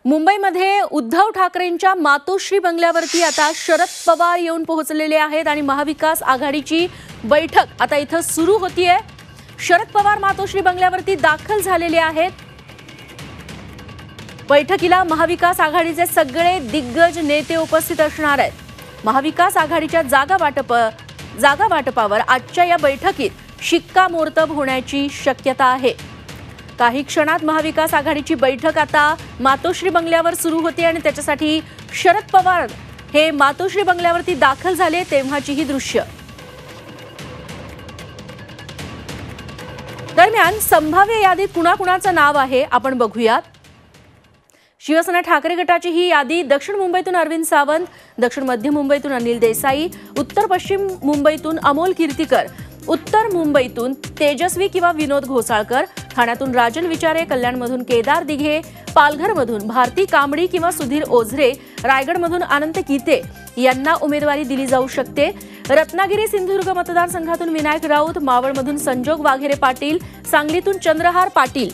मुंबईमध्ये उद्धव ठाकरेंच्या मातोश्री बंगल्यावरती आता शरद पवार येऊन पोहोचलेले आहेत आणि महाविकास आघाडीची बैठक आता इथं सुरू होतीये। शरद पवार मातोश्री बंगल्यावरती दाखल झालेले आहेत। बैठकीला महाविकास आघाडीचे सगळे दिग्गज नेते उपस्थित असणार आहेत। महाविकास आघाडीच्या जागा वाटपावर आजच्या या बैठकीत शिक्कामोर्तब होण्याची शक्यता आहे। काही क्षणात महाविकास आघाडीची बैठक आता मातोश्री बंगल्यावर सुरू होते आणि त्याच्यासाठी शरद पवार हे मातोश्री बंगल्यावरती दाखल झाले तेव्हाची ही दृश्य। दरम्यान संभाव्य यादीत कुणाकुणाचं नाव आहे आपण बघूयात। शिवसेना ठाकरे गटाची ही यादी दक्षिण मुंबईतून अरविंद सावंत, दक्षिण मध्य मुंबईतून अनिल देसाई, उत्तर पश्चिम मुंबईतून अमोल कीर्तीकर, उत्तर मुंबईतून तेजस्वी किंवा विनोद घोसाळकर, ठाण्यातून राजन विचारे, कल्याणमधून केदार दिघे, पालघरमधून भारती कांबडी किंवा सुधीर ओझरे, रायगडमधून अनंत गीते यांना उमेदवारी दिली जाऊ शकते। रत्नागिरी सिंधुदुर्ग मतदारसंघातून विनायक राऊत, मावळमधून संजोग वाघेरे पाटील, सांगलीतून चंद्रहार पाटील,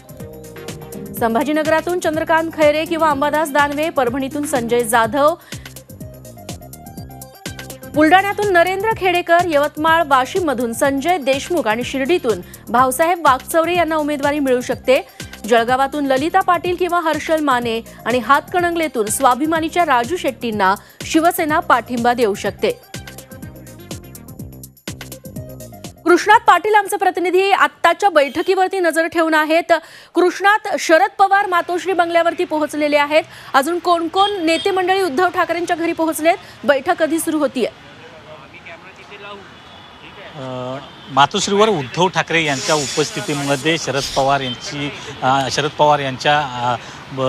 संभाजीनगरातून चंद्रकांत खैरे किंवा अंबादास दानवे, परभणीतून संजय जाधव, बुलढाण्यातून नरेंद्र खेडेकर, यवतमाळ वाशिममधून संजय देशमुख आणि शिर्डीतून भाऊसाहेब वागचौरे यांना उमेदवारी मिळू शकते। जळगावातून ललिता पाटील किंवा हर्षल माने आणि हातकणंगलेतून स्वाभिमानीच्या राजू शेट्टींना शिवसेना पाठिंबा देऊ शकते। कृष्णात पाटील आमचे प्रतिनिधी आत्ताच्या बैठकीवरती नजर ठेवून आहेत। कृष्णात, शरद पवार मातोश्री बंगल्यावरती पोहोचलेले आहेत। अजून कोण कोण नेते मंडळी उद्धव ठाकरेंच्या घरी पोहोचलेत? बैठक कधी सुरू होतीये? मातोश्रीवर उद्धव ठाकरे यांच्या उपस्थितीमध्ये शरद पवार यांच्या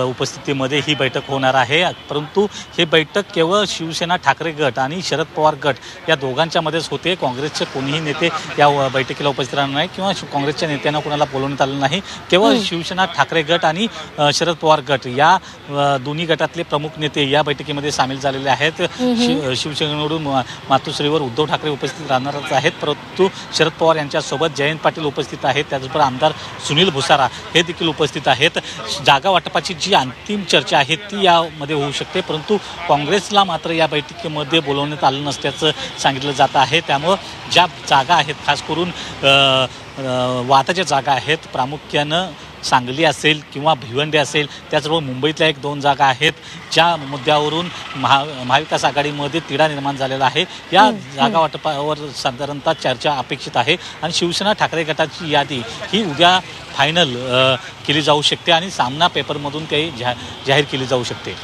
उपस्थितीमध्ये ही बैठक होणार आहे। परंतु ही बैठक केवळ शिवसेना ठाकरे गट आणि शरद पवार गट या दोघांच्या मध्येच होते। काँग्रेसचे कोणीही नेते या बैठकीला उपस्थित राहणार नाही किंवा काँग्रेसच्या नेत्यांना कोणाला बोलवण्यात आलं नाही। केवळ शिवसेना ठाकरे गट आणि शरद पवार गट या दोन्ही गटातले प्रमुख नेते या बैठकीमध्ये सामील झालेले आहेत। शिवसेनेकडून मातोश्रीवर उद्धव ठाकरे उपस्थित राहणारच आहेत, परंतु शरद पवार यांच्यासोबत जयंत पाटील उपस्थित आहेत, त्याचबरोबर आमदार सुनील भुसारा हे देखील उपस्थित आहेत। जागा वाटपाची जी अंतिम चर्चा आहे ती यामध्ये होऊ शकते, परंतु काँग्रेसला मात्र या बैठकीमध्ये बोलवण्यात आलं नसल्याचं सांगितलं जात आहे। त्यामुळं ज्या जागा आहेत, खास करून वादाच्या जागा आहेत, प्रामुख्यानं सांगली असेल किंवा भिवंडी असेल, त्याचबरोबर मुंबईतल्या 1-2 जागा आहेत ज्या मुद्द्यावरून महाविकास आघाडीमध्ये तिढा निर्माण झालेला आहे। या जागा वाटपावर साधारणतः चर्चा अपेक्षित आहे आणि शिवसेना ठाकरे गटाची यादी ही उद्या फायनल केली जाऊ शकते आणि सामना पेपरमधून काही जाहीर केली जाऊ शकते।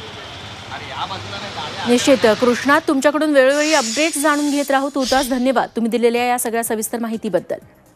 निश्चित कृष्णात, तुमच्याकडून वेळोवेळी अपडेट्स जाणून घेत राहू। तुर्तास धन्यवाद तुम्ही दिलेल्या या सगळ्या सविस्तर माहितीबद्दल।